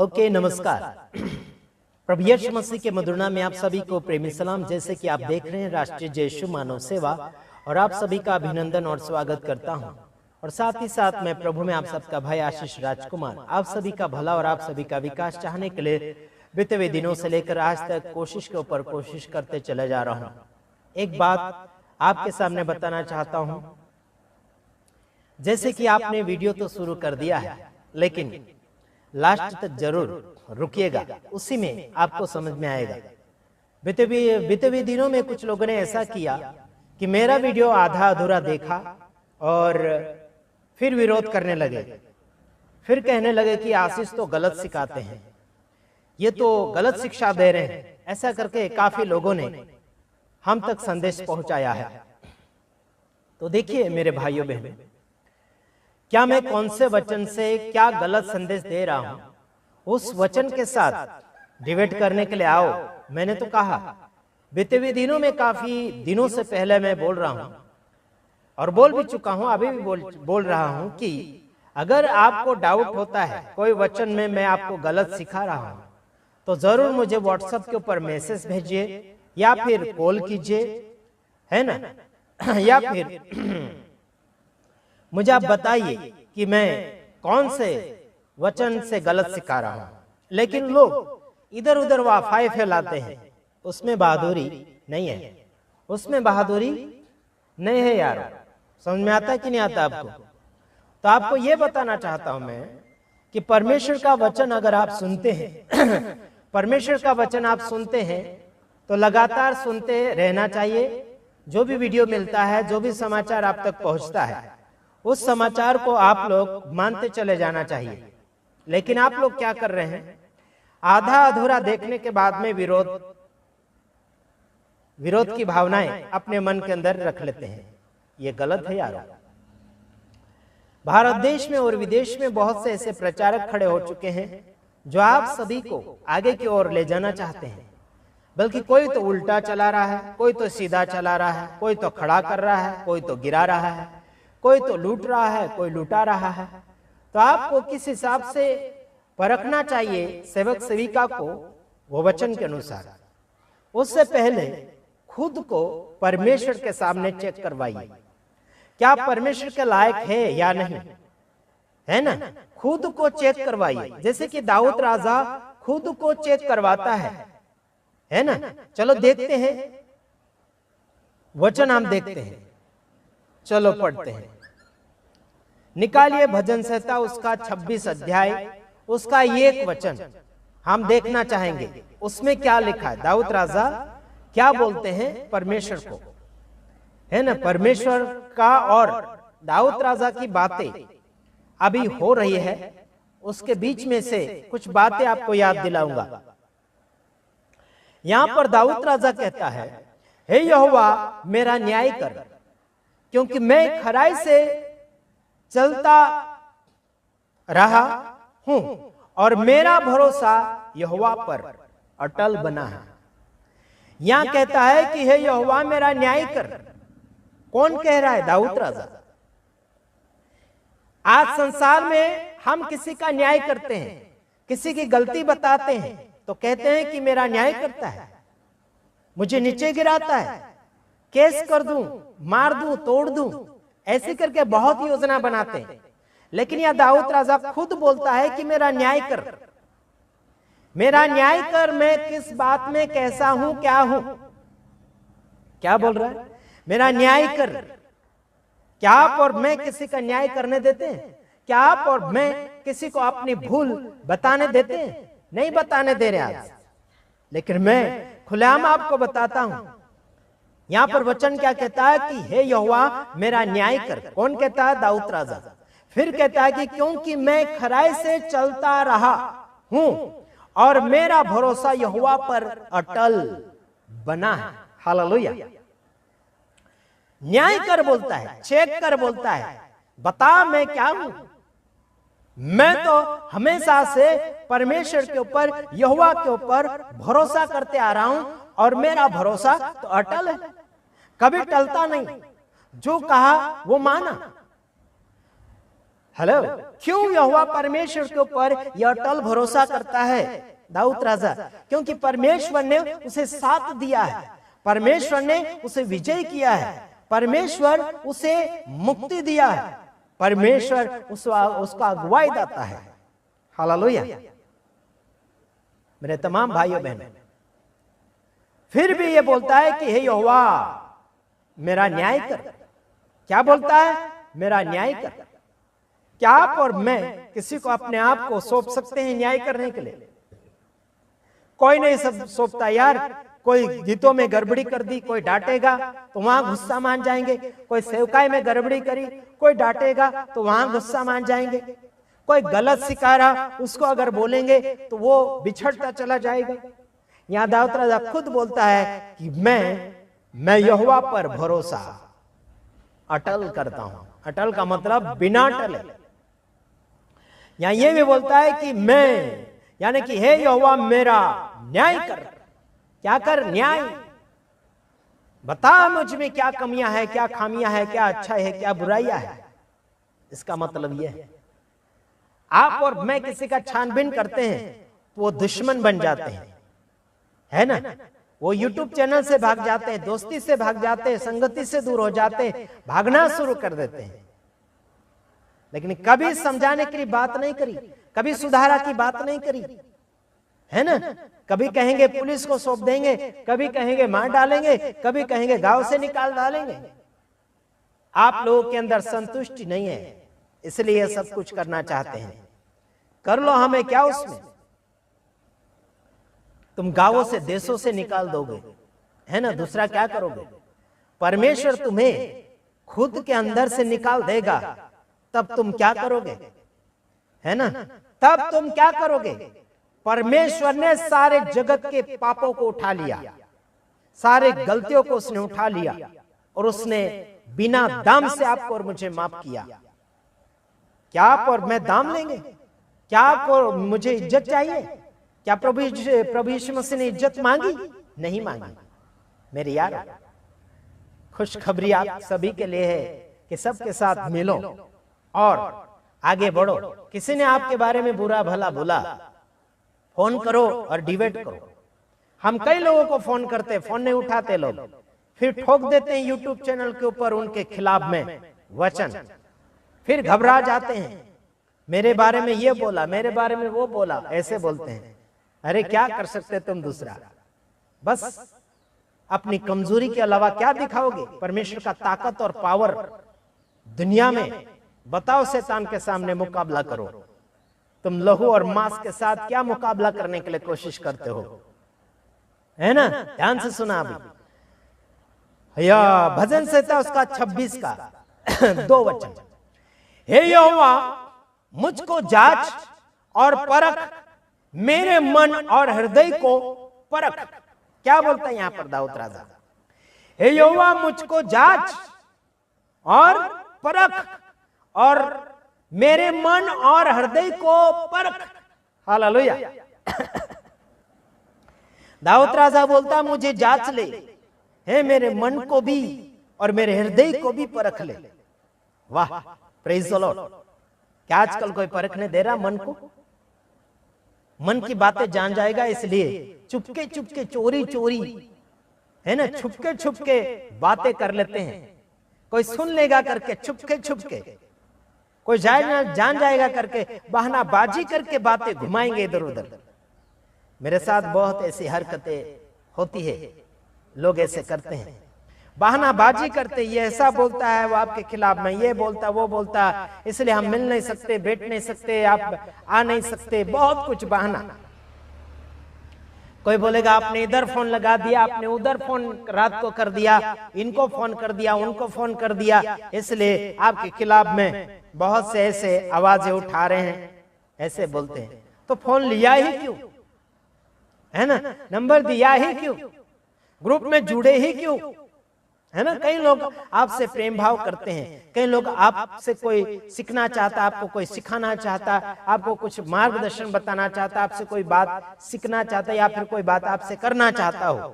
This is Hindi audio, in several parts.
ओके, नमस्कार। प्रभु यीशु मसीह के मधुर नाम में आप सभी को प्रेमी सलाम। जैसे कि आप देख रहे हैं राष्ट्रीय यीशु मानव सेवा, और आप सभी का अभिनंदन और स्वागत करता हूं। और साथ ही साथ मैं प्रभु में आप सबका भाई आशीष राजकुमार आप सभी का भला और आप सभी का विकास चाहने के लिए बीते हुए दिनों से लेकर आज तक कोशिश के ऊपर कोशिश करते चले जा रहा हूं। एक बात आपके सामने बताना चाहता हूं, जैसे कि आपने वीडियो तो शुरू कर दिया है, लेकिन लास्ट तक जरूर रुकिएगा, उसी में आपको समझ में आएगा। बीते हुए दिनों में कुछ लोगों ने ऐसा किया कि मेरा वीडियो आधा अधूरा देखा और फिर विरोध करने लगे, फिर कहने लगे कि आशीष तो गलत सिखाते हैं, ये तो गलत शिक्षा दे रहे हैं। ऐसा करके काफी लोगों ने हम तक संदेश पहुंचाया है। तो देखिए मेरे भाइयों बहनों, क्या मैं कौन से वचन से क्या गलत संदेश दे रहा हूं, उस वचन के साथ डिबेट करने के लिए आओ। मैंने तो कहा बीते हुए दिनों में, काफी दिनों से पहले मैं बोल रहा हूं और बोल भी चुका हूं, अभी भी बोल रहा हूं कि अगर आपको डाउट होता है कोई वचन में मैं आपको गलत सिखा रहा हूं, तो जरूर मुझे व्हाट्सएप के ऊपर मैसेज भेजिए या फिर कॉल कीजिए, है ना, या फिर मुझे आप बताइए कि मैं कौन से वचन से गलत सिखा रहा हूं। लेकिन लोग इधर उधर वाफाई फैलाते हैं, उसमें बहादुरी नहीं है, उसमें बहादुरी नहीं है यार। समझ में आता है कि नहीं आता आपको? तो आपको यह बताना चाहता हूं मैं कि परमेश्वर का वचन अगर आप सुनते हैं परमेश्वर का वचन आप सुनते हैं तो लगातार सुनते रहना चाहिए। जो भी वीडियो मिलता है, जो भी समाचार आप तक पहुंचता है, उस समाचार को आप लोग मानते चले जाना चाहिए। लेकिन आप लोग क्या कर रहे हैं, आधा अधूरा देखने के बाद में विरोध की भावनाएं अपने मन के अंदर रख लेते हैं। ये गलत है यार। भारत देश में और विदेश में बहुत से ऐसे प्रचारक खड़े हो चुके हैं जो आप सभी को आगे की ओर ले जाना चाहते हैं। बल्कि कोई तो उल्टा चला रहा है, कोई तो सीधा चला रहा है, कोई तो खड़ा कर रहा है, कोई तो गिरा रहा है, कोई तो लूट रहा है, कोई लूटा रहा है। तो आपको किस हिसाब से परखना चाहिए सेवक सेविका को वो वचन के अनुसार। उससे पहले खुद को परमेश्वर के सामने चेक करवाइए, क्या परमेश्वर के लायक है या नहीं, है ना। खुद को चेक करवाइए, जैसे कि दाऊद राजा खुद को चेक करवाता है ना। चलो देखते हैं वचन, हम देखते हैं, चलो पढ़ते हैं। निकालिए भजन संहिता उसका 26 अध्याय, उसका एक वचन हम देखना चाहेंगे। उसमें क्या लिखा है, दाऊद राजा क्या बोलते हैं परमेश्वर को, है ना। परमेश्वर का और दाऊद राजा की बातें अभी हो रही है, उसके बीच में से कुछ बातें आपको याद दिलाऊंगा। यहां पर दाऊद राजा कहता है, हे यहोवा मेरा न्याय कर, क्योंकि मैं खराई से चलता रहा हूं और मेरा भरोसा यहोवा पर अटल बना है। यहां कहता है कि हे यहोवा मेरा न्याय कर। कौन कह रहा है? दाऊद राजा। आज संसार में हम किसी का न्याय करते हैं, किसी की गलती बताते हैं तो कहते हैं कि मेरा न्याय करता है, मुझे नीचे गिराता है, केस कर दूं, मार दूं, तोड़ दूं, ऐसे करके बहुत योजना बनाते हैं। लेकिन यह दाऊद राजा खुद बोलता है कि मेरा न्याय कर, मेरा न्याय कर, मैं किस बात में कैसा हूं, क्या हूं। क्या बोल रहा है? मेरा न्याय कर। क्या आप और मैं किसी का न्याय करने देते हैं? क्या आप और मैं किसी को अपनी भूल बताने देते हैं? नहीं बताने दे रहे आज। लेकिन मैं खुलेआम आपको बताता हूं। यहां पर वचन क्या कहता है कि हे यहोवा मेरा न्याय कर। कौन कहता है? दाऊद राजा। फिर कहता है कि क्योंकि मैं खराई से चलता रहा हूं और मेरा भरोसा यहोवा पर अटल बना है। हालेलुया। न्याय कर बोलता है, चेक कर बोलता है, बता मैं क्या हूं। मैं तो हमेशा से परमेश्वर के ऊपर, यहोवा के ऊपर भरोसा करते आ रहा हूं और मेरा भरोसा तो अटल है, कभी टलता नहीं। जो कहा वो माना। हेलो, क्यों यहोवा परमेश्वर के ऊपर यह अटल भरोसा करता है दाऊद राजा? क्योंकि परमेश्वर ने उसे साथ दिया है, परमेश्वर ने उसे विजय किया है, परमेश्वर उसे मुक्ति दिया है, परमेश्वर उसका अगुवाई देता है। हालेलुया मेरे तमाम भाइयों बहनों। फिर भी ये बोलता है कि हे यहोवा मेरा न्याय कर। क्या बोलता है? मेरा न्याय कर। क्या आप और मैं किसी को अपने आप को सौंप सकते हैं न्याय करने के लिए? कोई नहीं सब सौंपता यार। कोई गीतों में गड़बड़ी कर दी, कोई डांटेगा तो वहां गुस्सा मान जाएंगे। कोई सेवकाई में गड़बड़ी करी, कोई डांटेगा तो वहां गुस्सा मान जाएंगे। कोई गलत सिखा रहा, उसको अगर बोलेंगे तो वो बिछड़ता चला जाएगा। यहां दाऊद राजा खुद बोलता है कि मैं यहोवा पर भरोसा अटल करता हूं। अटल का मतलब बिना टले। यहां ये भी बोलता है कि मैं, यानी कि हे यहोवा मेरा न्याय कर। क्या कर? न्याय बता मुझ में क्या कमियां है, क्या खामियां है, क्या अच्छा है, क्या बुराइयां है। इसका मतलब यह है आप और मैं किसी का छानबीन करते हैं तो वो दुश्मन बन जाते हैं, है ना। वो YouTube चैनल से भाग जाते हैं, दोस्ती से भाग जाते हैं, संगति से दूर हो जाते हैं, भागना शुरू कर देते हैं। लेकिन कभी समझाने के लिए बात नहीं करी, कभी सुधारा की बात नहीं करी, है ना। कभी कहेंगे पुलिस को सौंप देंगे, कभी कहेंगे मार डालेंगे, कभी कहेंगे गांव से निकाल डालेंगे। आप लोगों के अंदर संतुष्टि नहीं है, इसलिए सब कुछ करना चाहते हैं। कर लो, हमें क्या उसमें। तुम गांवों से देशों से निकाल दोगे, है ना, दूसरा क्या करोगे। परमेश्वर तुम्हें खुद के अंदर से निकाल देगा, तब तुम क्या करोगे, है ना। तब तुम क्या करोगे। परमेश्वर ने सारे जगत के पापों को उठा लिया, सारे गलतियों को उसने उठा लिया और उसने बिना दाम से आपको और मुझे माफ किया। क्या आप और मैं दाम लेंगे? क्या आपको मुझे इज्जत चाहिए? क्या प्रभु यीशु मसीह ने इज्जत मांगी? नहीं मांगी। मेरे यार, खुशखबरी आप सभी के लिए है कि सबके साथ मिलो और आगे बढ़ो। किसी ने आपके बारे में बुरा भला बोला, फोन करो और डिबेट करो। हम कई लोगों को फोन करते, फोन नहीं उठाते लोग, फिर ठोक देते हैं यूट्यूब चैनल के ऊपर उनके खिलाफ में वचन, फिर घबरा जाते हैं। मेरे बारे में ये बोला, मेरे बारे में वो बोला, ऐसे बोलते हैं। अरे क्या कर सकते तुम दूसरा? बस अपनी कमजोरी के अलावा क्या दिखाओगे? परमेश्वर का ताकत और पावर दुनिया में बताओ। शैतान के सामने मुकाबला करो। तुम लहू और मांस के साथ क्या मुकाबला करने के लिए कोशिश करते हो, है ना। ध्यान से सुना अभी या भजन संहिता उसका 26 का 2 वचन। हे यहोवा मुझको जांच और परख, मेरे मन और हृदय को परख। क्या बोलता है यहां पर दाऊद राजा? हे यहोवा मुझको जांच और परख और मेरे मन और हृदय को परख। हालेलुया। दाऊद राजा बोलता मुझे जांच ले, है मेरे मन को भी और मेरे हृदय को भी परख ले। वाह, प्रेज द लॉर्ड। क्या आजकल कोई परखने दे रहा मन को? मन की बातें जान जाएगा, इसलिए चुपके चुपके चोरी चोरी, है ना, छुपके छुपके बातें कर लेते हैं। कोई सुन लेगा करके छुपके छुपके, कोई जान जाएगा करके बहानाबाजी करके बातें घुमाएंगे इधर उधर। मेरे साथ बहुत ऐसी हरकतें होती है, लोग ऐसे करते हैं, बहानाबाजी करते। ये ऐसा बोलता है, वो आपके खिलाफ में ये बोलता, वो बोलता, इसलिए हम मिल नहीं सकते, बैठ नहीं सकते, आप आ नहीं सकते, बहुत कुछ बहाना। कोई बोलेगा आपने इधर फोन लगा दिया, आपने उधर फोन रात को कर दिया, इनको फोन कर दिया, उनको फोन कर दिया, इसलिए आपके खिलाफ में बहुत से ऐसे आवाजें उठा रहे हैं, ऐसे बोलते हैं। तो फोन लिया ही क्यों, है ना, नंबर दिया ही क्यों, ग्रुप में जुड़े ही क्यों, है ना। कई लोग आपसे प्रेम भाव करते हैं, कई लोग आपसे कोई सीखना चाहता, आपको कोई सिखाना चाहता, आपको कुछ मार्गदर्शन बताना चाहता, आपसे कोई बात सीखना चाहता या फिर कोई बात आपसे करना चाहता हो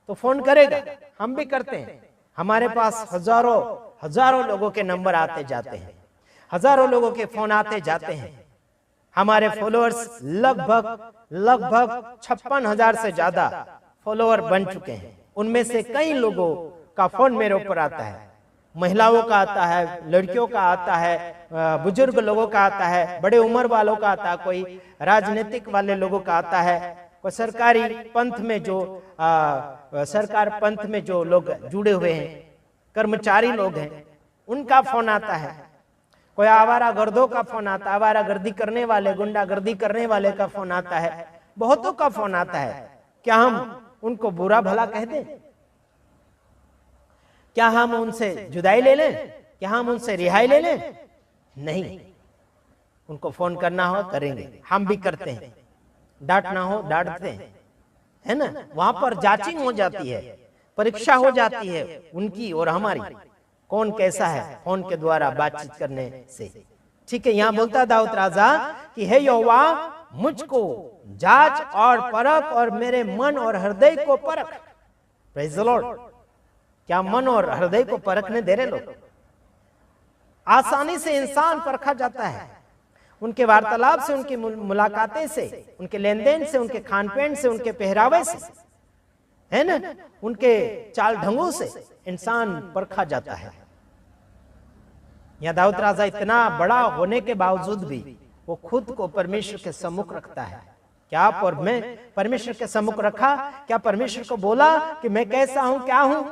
तो फोन करेगा। हम भी करते हैं, हमारे पास हजारों लोगों के नंबर आते जाते हैं। हजारों लोगों के फोन आते जाते हैं। हमारे फॉलोअर्स लगभग 56,000 से ज्यादा फॉलोअर बन चुके हैं। उनमें से कई लोगों का फोन मेरे ऊपर आता है, महिलाओं का आता है, लड़कियों का आता है, बुजुर्ग लोगों का आता है, बड़े उम्र वालों का आता है, कोई राजनीतिक वाले लोगों का आता है, कोई सरकारी पंथ में जो सरकार पंथ में जो लोग जुड़े हुए हैं, कर्मचारी लोग हैं, उनका फोन आता है। कोई आवारा गर्दों का फोन आता है, आवारा गर्दी करने वाले, गुंडागर्दी करने वाले का फोन आता है, बहुतों का फोन आता है। क्या हम उनको बुरा भला कह दें? क्या हम उनसे जुदाई ले लें? क्या हम उनसे रिहाई ले लें? नहीं, उनको फोन करना हो करेंगे, हम भी करते हैं, डांटना हो डांटते हैं, है ना। वहां पर जांचिंग हो जाती है, परीक्षा हो जाती है उनकी और हमारी, कौन कैसा है, फोन के द्वारा बातचीत करने से। ठीक है, यहाँ बोलता दाऊद राजा कि हे यहोवा, मुझको जांच और परख और मेरे मन और हृदय को परख। Praise the Lord. क्या मन और हृदय को परखने दे रहे लोग? आसानी से इंसान परखा जाता है, उनके वार्तालाप से, उनकी मुलाकातें से, उनके लेन देन से, उनके खान पीन से, उनके पहरावे से, है ना, उनके चाल ढंगों से इंसान परखा जाता है। यहाँ दाऊद राजा इतना बड़ा होने के बावजूद भी वो खुद को परमेश्वर के सम्मुख रखता है। क्या आप और मैं परमेश्वर के सम्मुख रखा? क्या परमेश्वर को बोला कि मैं कैसा हूं, क्या हूं?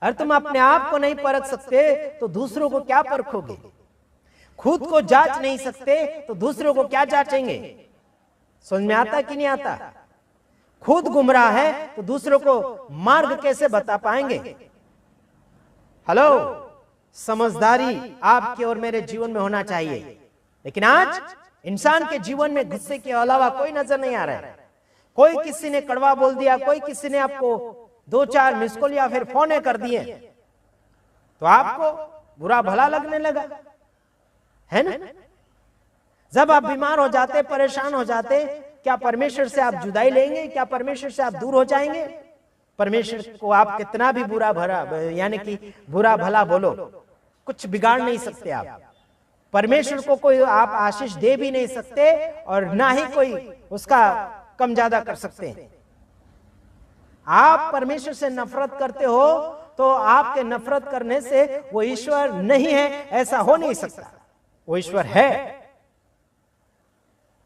अगर तुम अपने आप को नहीं परख सकते तो दूसरों को क्या परखोगे? खुद को जांच नहीं सकते तो दूसरों को क्या जांचेंगे? समझ में आता कि नहीं आता? खुद गुमराह है तो दूसरों को मार्ग कैसे बता पाएंगे? हेलो, समझदारी आपके और मेरे जीवन में होना चाहिए। लेकिन आज इंसान के जीवन में गुस्से के अलावा कोई नजर नहीं आ रहा है। कोई किसी ने कड़वा बोल दिया, कोई किसी ने आपको 2-4 मिस कॉल या फिर फोन कर दिए तो आपको बुरा भला लगने लगा, है ना। जब आप बीमार हो जाते, परेशान हो जाते, क्या परमेश्वर से आप जुदाई लेंगे? क्या परमेश्वर से आप दूर हो जाएंगे? परमेश्वर को आप कितना भी बुरा भला, यानी कि बुरा भला बोलो, कुछ बिगाड़ नहीं सकते आप। परमेश्वर को कोई आप आशीष दे भी नहीं सकते और ना ही कोई उसका कम ज्यादा कर सकते हैं। आप परमेश्वर से नफरत करते हो तो आपके नफरत करने से वो ईश्वर नहीं है, ऐसा हो नहीं सकता। वो ईश्वर है।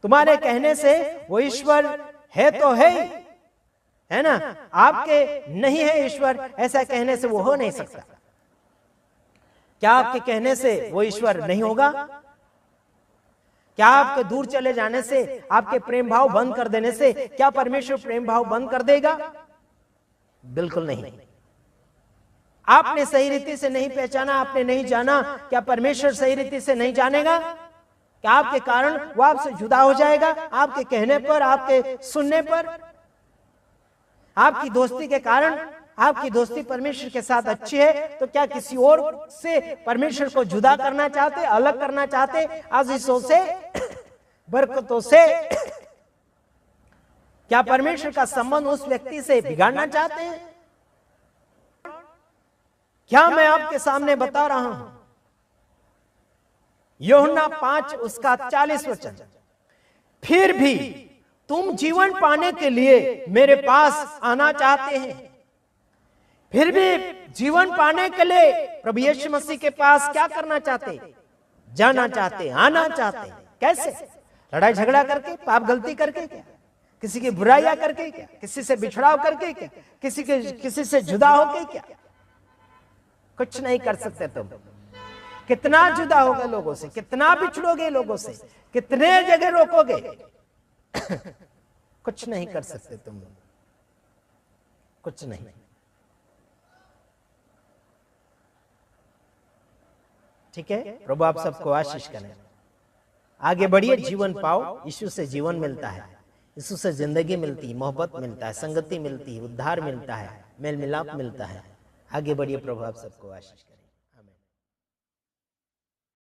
तुम्हारे कहने से वो ईश्वर है तो है ना। आपके नहीं है ईश्वर, ऐसा कहने से वो हो नहीं सकता। क्या आपके कहने से वो ईश्वर नहीं होगा? क्या आपके दूर चले जाने से, आपके प्रेम भाव बंद कर देने से क्या परमेश्वर प्रेम भाव बंद कर देगा? बिल्कुल नहीं। आपने सही रीति से नहीं पहचाना, आपने नहीं जाना, क्या परमेश्वर सही रीति से नहीं जानेगा? क्या आपके कारण वो आपसे जुदा हो जाएगा? आपके कहने पर, आपके सुनने पर, आपकी दोस्ती के कारण, आपकी दोस्ती परमेश्वर के साथ अच्छी है तो क्या किसी और से परमेश्वर को जुदा करना चाहते, अलग करना चाहते, आशीषों से, बरकतों से? क्या परमेश्वर का संबंध उस व्यक्ति से बिगाड़ना चाहते हैं? क्या मैं आपके सामने बता रहा हूं, यूहन्ना 5 उसका 40 वचन, फिर भी तुम जीवन पाने के लिए मेरे पास आना चाहते हैं। फिर भी जीवन पाने के लिए प्रभु यीशु मसीह के पास क्या करना चाहते? जाना चाहते, आना चाहते। कैसे? लड़ाई झगड़ा करके, पाप गलती करके क्या? किसी की बुराइयां करके क्या? किसी से बिछड़ाव करके क्या? किसी से जुदा होके क्या? कुछ नहीं कर सकते तुम। कितना जुदा होगे लोगों से, कितना बिछड़ोगे लोगों से, कितने जगह रोकोगे, कुछ नहीं कर सकते तुम, कुछ नहीं। ठीक है, प्रभु आप सबको आशीष करें। आगे बढ़िए, जीवन पाओ। यीशु से जीवन मिलता है, यीशु से जिंदगी मिलती है, मोहब्बत मिलता है, संगति मिलती है, उद्धार मिलता है, मेल मिलाप मिलता है। आगे बढ़िए, प्रभु आप सबको आशीष।